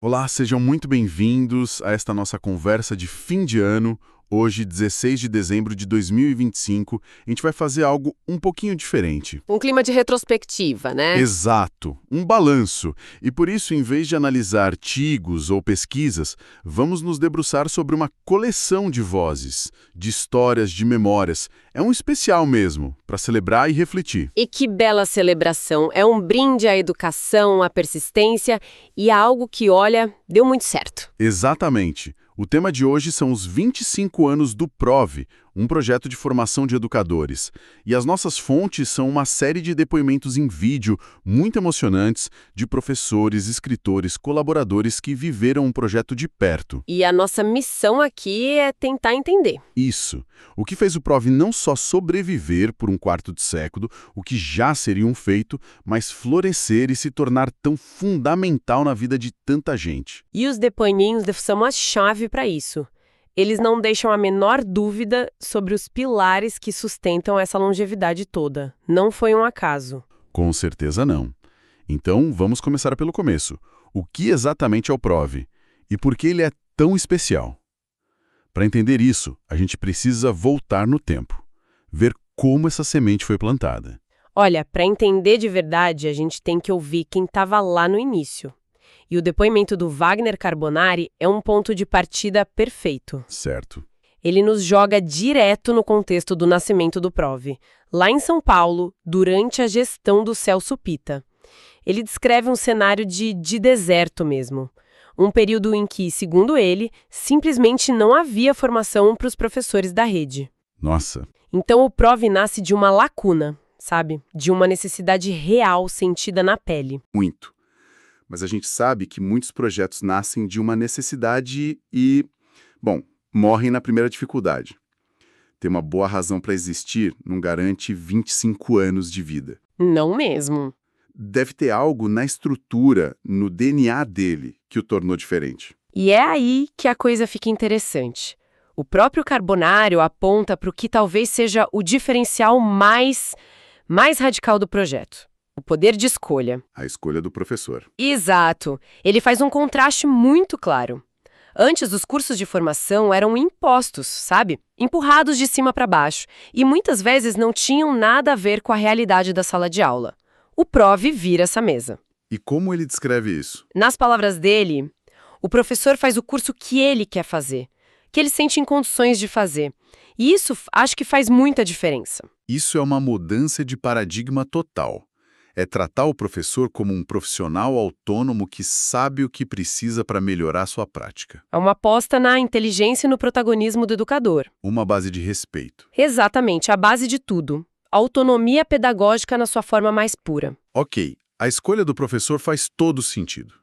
Olá, sejam muito bem-vindos a esta nossa conversa de fim de ano. Hoje, 16 de dezembro de 2025, a gente vai fazer algo um pouquinho diferente. Um clima de retrospectiva, né? Exato, um balanço. E por isso, em vez de analisar artigos ou pesquisas, vamos nos debruçar sobre uma coleção de vozes, de histórias, de memórias. É um especial mesmo, para celebrar e refletir. E que bela celebração. É um brinde à educação, à persistência e a algo que, olha, deu muito certo. Exatamente. O tema de hoje são os 25 anos do PROV, um projeto de formação de educadores. E as nossas fontes são uma série de depoimentos em vídeo muito emocionantes de professores, escritores, colaboradores que viveram um projeto de perto. E a nossa missão aqui é tentar entender. Isso. O que fez o PROV não só sobreviver por um quarto de século, o que já seria um feito, mas florescer e se tornar tão fundamental na vida de tanta gente. E os depoimentos são a chave para isso. Eles não deixam a menor dúvida sobre os pilares que sustentam essa longevidade toda. Não foi um acaso. Com certeza não. Então, vamos começar pelo começo. O que exatamente é o PROV? E por que ele é tão especial? Para entender isso, a gente precisa voltar no tempo, ver como essa semente foi plantada. Olha, para entender de verdade, a gente tem que ouvir quem estava lá no início. E o depoimento do Wagner Carbonari é um ponto de partida perfeito. Certo. Ele nos joga direto no contexto do nascimento do PROV, lá em São Paulo, durante a gestão do Celso Pitta. Ele descreve um cenário de deserto mesmo. Um período em que, segundo ele, simplesmente não havia formação para os professores da rede. Nossa. Então o PROV nasce de uma lacuna, sabe? De uma necessidade real sentida na pele. Muito. Mas a gente sabe que muitos projetos nascem de uma necessidade e, bom, morrem na primeira dificuldade. Ter uma boa razão para existir não garante 25 anos de vida. Não mesmo. Deve ter algo na estrutura, no DNA dele, que o tornou diferente. E é aí que a coisa fica interessante. O próprio Carbonari aponta para o que talvez seja o diferencial mais radical do projeto. O poder de escolha. A escolha do professor. Exato. Ele faz um contraste muito claro. Antes, os cursos de formação eram impostos, sabe? Empurrados de cima para baixo. E muitas vezes não tinham nada a ver com a realidade da sala de aula. O PROV vira essa mesa. E como ele descreve isso? Nas palavras dele, o professor faz o curso que ele quer fazer, que ele sente em condições de fazer. E isso acho que faz muita diferença. Isso é uma mudança de paradigma total. É tratar o professor como um profissional autônomo que sabe o que precisa para melhorar sua prática. É uma aposta na inteligência e no protagonismo do educador. Uma base de respeito. Exatamente, a base de tudo. A autonomia pedagógica na sua forma mais pura. Ok, a escolha do professor faz todo sentido.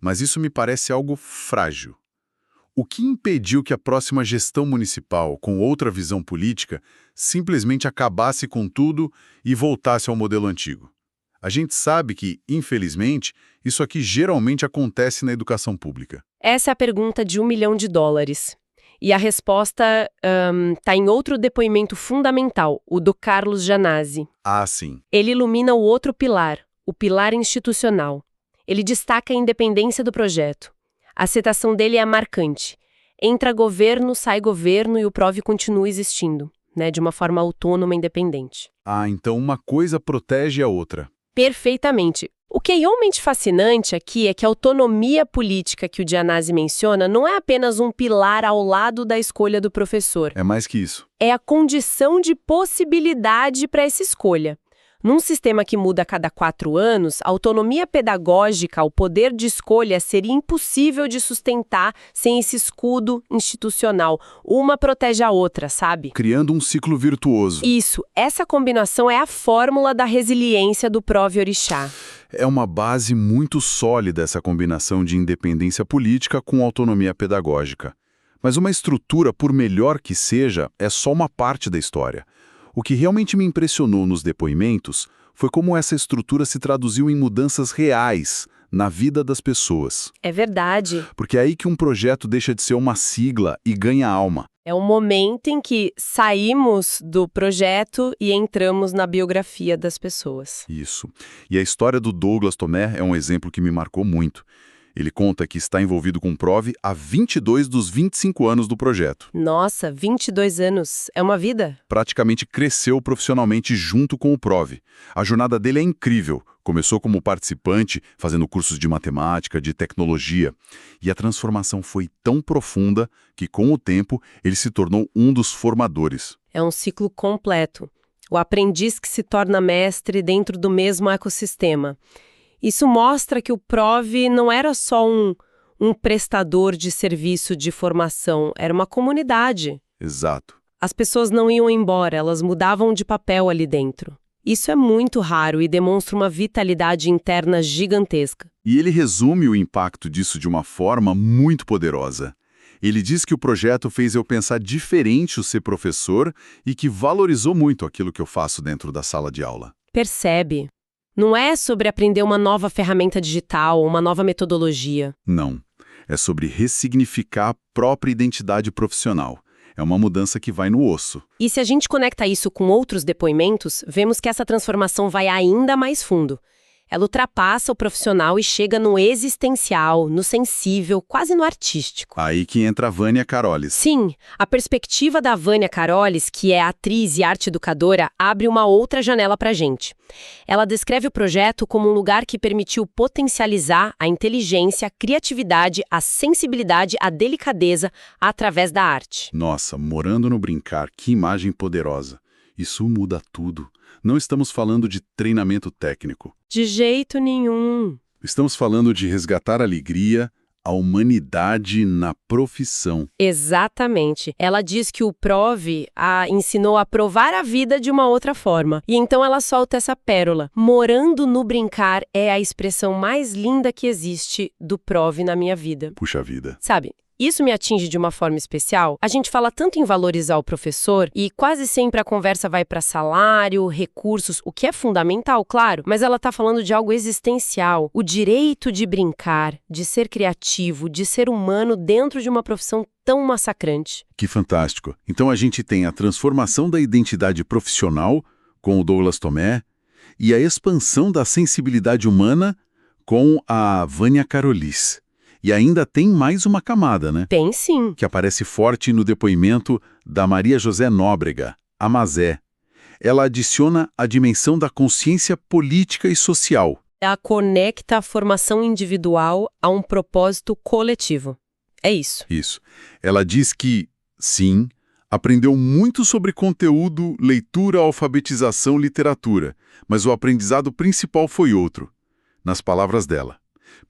Mas isso me parece algo frágil. O que impediu que a próxima gestão municipal, com outra visão política, simplesmente acabasse com tudo e voltasse ao modelo antigo? A gente sabe que, infelizmente, isso aqui geralmente acontece na educação pública. Essa é a pergunta de $1 milhão. E a resposta está em outro depoimento fundamental, o do Carlos Janazzi. Ah, sim. Ele ilumina o outro pilar, o pilar institucional. Ele destaca a independência do projeto. A citação dele é marcante. Entra governo, sai governo e o PROV continua existindo, né, de uma forma autônoma e independente. Ah, então uma coisa protege a outra. Perfeitamente. O que é realmente fascinante aqui é que a autonomia política que o Janazzi menciona não é apenas um pilar ao lado da escolha do professor. É mais que isso. É a condição de possibilidade para essa escolha. Num sistema que muda a cada 4 anos, a autonomia pedagógica, o poder de escolha, seria impossível de sustentar sem esse escudo institucional. Uma protege a outra, sabe? Criando um ciclo virtuoso. Isso, essa combinação é a fórmula da resiliência do PROV Orixá. É uma base muito sólida essa combinação de independência política com autonomia pedagógica. Mas uma estrutura, por melhor que seja, é só uma parte da história. O que realmente me impressionou nos depoimentos foi como essa estrutura se traduziu em mudanças reais na vida das pessoas. É verdade. Porque é aí que um projeto deixa de ser uma sigla e ganha alma. É um momento em que saímos do projeto e entramos na biografia das pessoas. Isso. E a história do Douglas Tomé é um exemplo que me marcou muito. Ele conta que está envolvido com o PROV há 22 dos 25 anos do projeto. Nossa, 22 anos. É uma vida? Praticamente cresceu profissionalmente junto com o PROV. A jornada dele é incrível. Começou como participante, fazendo cursos de matemática, de tecnologia. E a transformação foi tão profunda que, com o tempo, ele se tornou um dos formadores. É um ciclo completo. O aprendiz que se torna mestre dentro do mesmo ecossistema. Isso mostra que o PROV não era só um prestador de serviço de formação, era uma comunidade. Exato. As pessoas não iam embora, elas mudavam de papel ali dentro. Isso é muito raro e demonstra uma vitalidade interna gigantesca. E ele resume o impacto disso de uma forma muito poderosa. Ele diz que o projeto fez eu pensar diferente o ser professor e que valorizou muito aquilo que eu faço dentro da sala de aula. Percebe? Não é sobre aprender uma nova ferramenta digital ou uma nova metodologia. Não. É sobre ressignificar a própria identidade profissional. É uma mudança que vai no osso. E se a gente conecta isso com outros depoimentos, vemos que essa transformação vai ainda mais fundo. Ela ultrapassa o profissional e chega no existencial, no sensível, quase no artístico. Aí que entra a Vânia Carolis. Sim, a perspectiva da Vânia Carolis, que é atriz e arte-educadora, abre uma outra janela pra gente. Ela descreve o projeto como um lugar que permitiu potencializar a inteligência, a criatividade, a sensibilidade, a delicadeza através da arte. Nossa, morando no brincar, que imagem poderosa. Isso muda tudo. Não estamos falando de treinamento técnico. De jeito nenhum. Estamos falando de resgatar a alegria, a humanidade na profissão. Exatamente. Ela diz que o PROV a ensinou a provar a vida de uma outra forma. E então ela solta essa pérola. Morando no brincar é a expressão mais linda que existe do PROV na minha vida. Puxa vida. Sabe? Isso me atinge de uma forma especial. A gente fala tanto em valorizar o professor e quase sempre a conversa vai para salário, recursos, o que é fundamental, claro, mas ela está falando de algo existencial. O direito de brincar, de ser criativo, de ser humano dentro de uma profissão tão massacrante. Que fantástico. Então a gente tem a transformação da identidade profissional com o Douglas Tomé e a expansão da sensibilidade humana com a Vânia Carolis. E ainda tem mais uma camada, né? Tem sim. Que aparece forte no depoimento da Maria José Nóbrega, a Mazé. Ela adiciona a dimensão da consciência política e social. Ela conecta a formação individual a um propósito coletivo. É isso. Isso. Ela diz que, sim, aprendeu muito sobre conteúdo, leitura, alfabetização, literatura, mas o aprendizado principal foi outro. Nas palavras dela.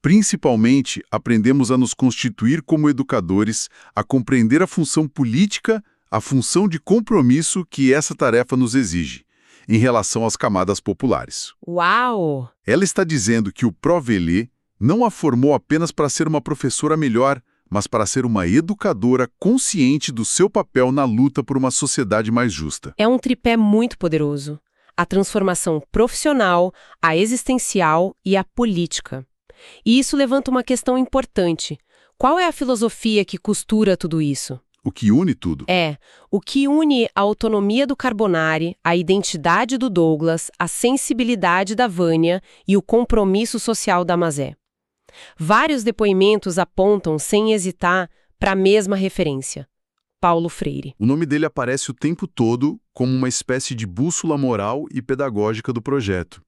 Principalmente, aprendemos a nos constituir como educadores, a compreender a função política, a função de compromisso que essa tarefa nos exige, em relação às camadas populares. Uau! Ela está dizendo que o PROVELE não a formou apenas para ser uma professora melhor, mas para ser uma educadora consciente do seu papel na luta por uma sociedade mais justa. É um tripé muito poderoso. A transformação profissional, a existencial e a política. E isso levanta uma questão importante. Qual é a filosofia que costura tudo isso? O que une tudo. O que une a autonomia do Carbonari, a identidade do Douglas, a sensibilidade da Vânia e o compromisso social da Mazé. Vários depoimentos apontam, sem hesitar, para a mesma referência. Paulo Freire. O nome dele aparece o tempo todo como uma espécie de bússola moral e pedagógica do projeto.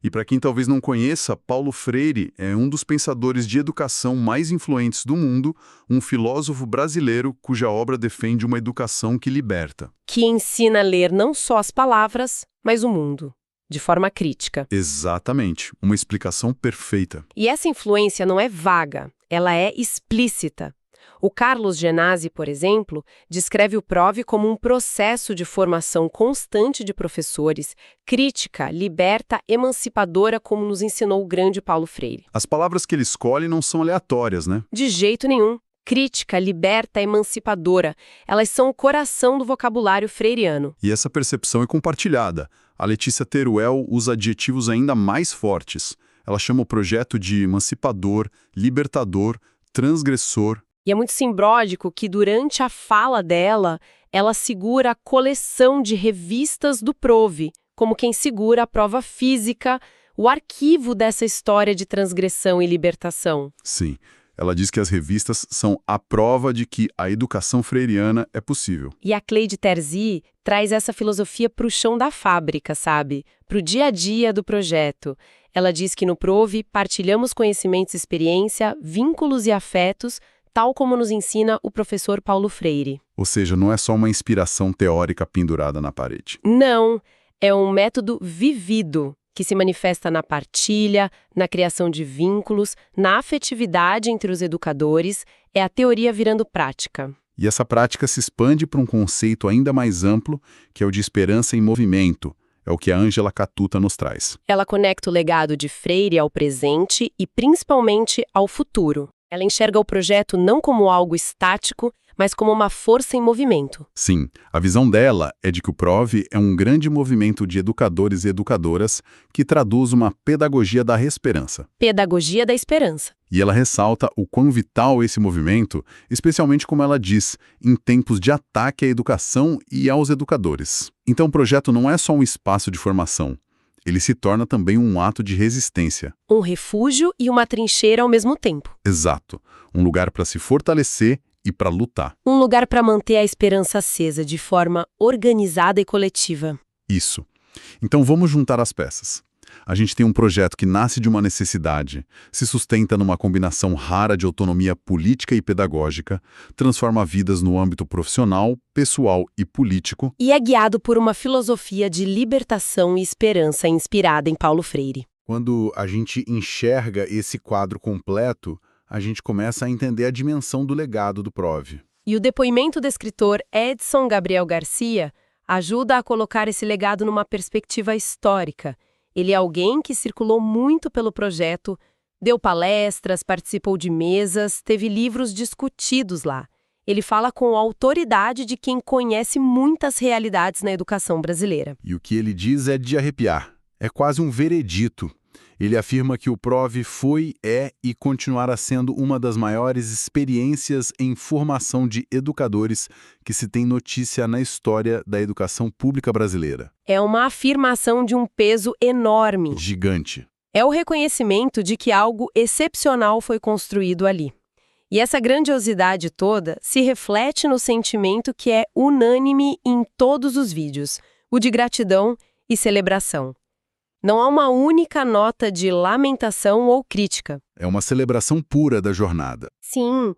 E para quem talvez não conheça, Paulo Freire é um dos pensadores de educação mais influentes do mundo, um filósofo brasileiro cuja obra defende uma educação que liberta. Que ensina a ler não só as palavras, mas o mundo, de forma crítica. Exatamente, uma explicação perfeita. E essa influência não é vaga, ela é explícita. O Carlos Genasi, por exemplo, descreve o PROV como um processo de formação constante de professores, crítica, liberta, emancipadora, como nos ensinou o grande Paulo Freire. As palavras que ele escolhe não são aleatórias, né? De jeito nenhum. Crítica, liberta, emancipadora. Elas são o coração do vocabulário freiriano. E essa percepção é compartilhada. A Letícia Teruel usa adjetivos ainda mais fortes. Ela chama o projeto de emancipador, libertador, transgressor. E é muito simbólico que, durante a fala dela, ela segura a coleção de revistas do PROV, como quem segura a prova física, o arquivo dessa história de transgressão e libertação. Sim, ela diz que as revistas são a prova de que a educação freiriana é possível. E a Cleide Terzi traz essa filosofia para o chão da fábrica, sabe? Para o dia a dia do projeto. Ela diz que no PROVE partilhamos conhecimentos, experiência, vínculos e afetos, tal como nos ensina o professor Paulo Freire. Ou seja, não é só uma inspiração teórica pendurada na parede. Não, é um método vivido, que se manifesta na partilha, na criação de vínculos, na afetividade entre os educadores, é a teoria virando prática. E essa prática se expande para um conceito ainda mais amplo, que é o de esperança em movimento. É o que a Ângela Catuta nos traz. Ela conecta o legado de Freire ao presente e principalmente ao futuro. Ela enxerga o projeto não como algo estático, mas como uma força em movimento. Sim, a visão dela é de que o PROVE é um grande movimento de educadores e educadoras que traduz uma pedagogia da esperança. Pedagogia da esperança. E ela ressalta o quão vital esse movimento, especialmente como ela diz, em tempos de ataque à educação e aos educadores. Então o projeto não é só um espaço de formação. Ele se torna também um ato de resistência. Um refúgio e uma trincheira ao mesmo tempo. Exato. Um lugar para se fortalecer e para lutar. Um lugar para manter a esperança acesa de forma organizada e coletiva. Isso. Então vamos juntar as peças. A gente tem um projeto que nasce de uma necessidade, se sustenta numa combinação rara de autonomia política e pedagógica, transforma vidas no âmbito profissional, pessoal e político. E é guiado por uma filosofia de libertação e esperança inspirada em Paulo Freire. Quando a gente enxerga esse quadro completo, a gente começa a entender a dimensão do legado do PROVE. E o depoimento do escritor Edson Gabriel Garcia ajuda a colocar esse legado numa perspectiva histórica. Ele é alguém que circulou muito pelo projeto, deu palestras, participou de mesas, teve livros discutidos lá. Ele fala com a autoridade de quem conhece muitas realidades na educação brasileira. E o que ele diz é de arrepiar. É quase um veredito. Ele afirma que o PROVE foi, é e continuará sendo uma das maiores experiências em formação de educadores que se tem notícia na história da educação pública brasileira. É uma afirmação de um peso enorme. Gigante. É o reconhecimento de que algo excepcional foi construído ali. E essa grandiosidade toda se reflete no sentimento que é unânime em todos os vídeos, o de gratidão e celebração. Não há uma única nota de lamentação ou crítica. É uma celebração pura da jornada. Sim,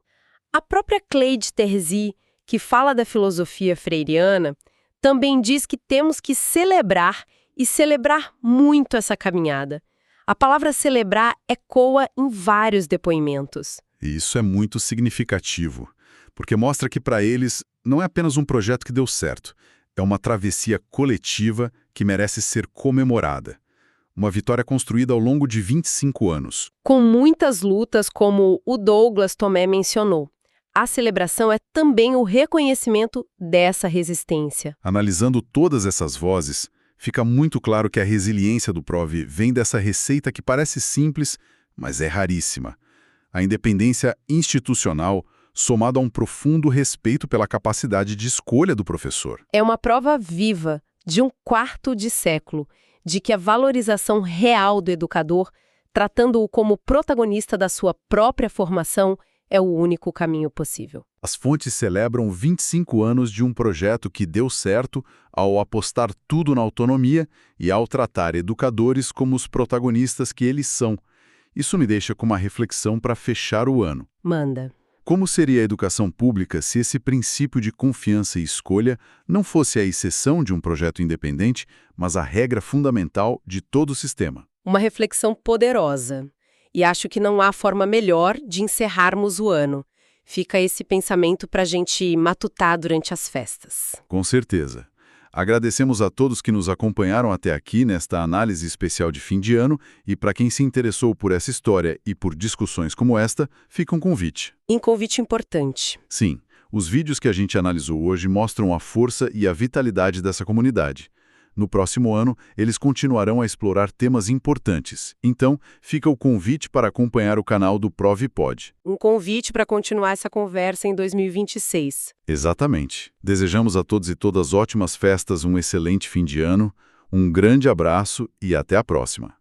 a própria Cleide Terzi, que fala da filosofia freiriana, também diz que temos que celebrar e celebrar muito essa caminhada. A palavra celebrar ecoa em vários depoimentos. E isso é muito significativo, porque mostra que para eles não é apenas um projeto que deu certo, é uma travessia coletiva que merece ser comemorada. Uma vitória construída ao longo de 25 anos. Com muitas lutas, como o Douglas Tomé mencionou. A celebração é também o reconhecimento dessa resistência. Analisando todas essas vozes, fica muito claro que a resiliência do PROVE vem dessa receita que parece simples, mas é raríssima. A independência institucional, somado a um profundo respeito pela capacidade de escolha do professor. É uma prova viva de um quarto de século de que a valorização real do educador, tratando-o como protagonista da sua própria formação, é o único caminho possível. As fontes celebram 25 anos de um projeto que deu certo ao apostar tudo na autonomia e ao tratar educadores como os protagonistas que eles são. Isso me deixa com uma reflexão para fechar o ano. Manda. Como seria a educação pública se esse princípio de confiança e escolha não fosse a exceção de um projeto independente, mas a regra fundamental de todo o sistema? Uma reflexão poderosa. E acho que não há forma melhor de encerrarmos o ano. Fica esse pensamento para a gente matutar durante as festas. Com certeza. Agradecemos a todos que nos acompanharam até aqui nesta análise especial de fim de ano e para quem se interessou por essa história e por discussões como esta, fica um convite. Um convite importante. Sim, os vídeos que a gente analisou hoje mostram a força e a vitalidade dessa comunidade. No próximo ano, eles continuarão a explorar temas importantes. Então, fica o convite para acompanhar o canal do PROVE Pod. Um convite para continuar essa conversa em 2026. Exatamente. Desejamos a todos e todas ótimas festas, um excelente fim de ano, um grande abraço e até a próxima.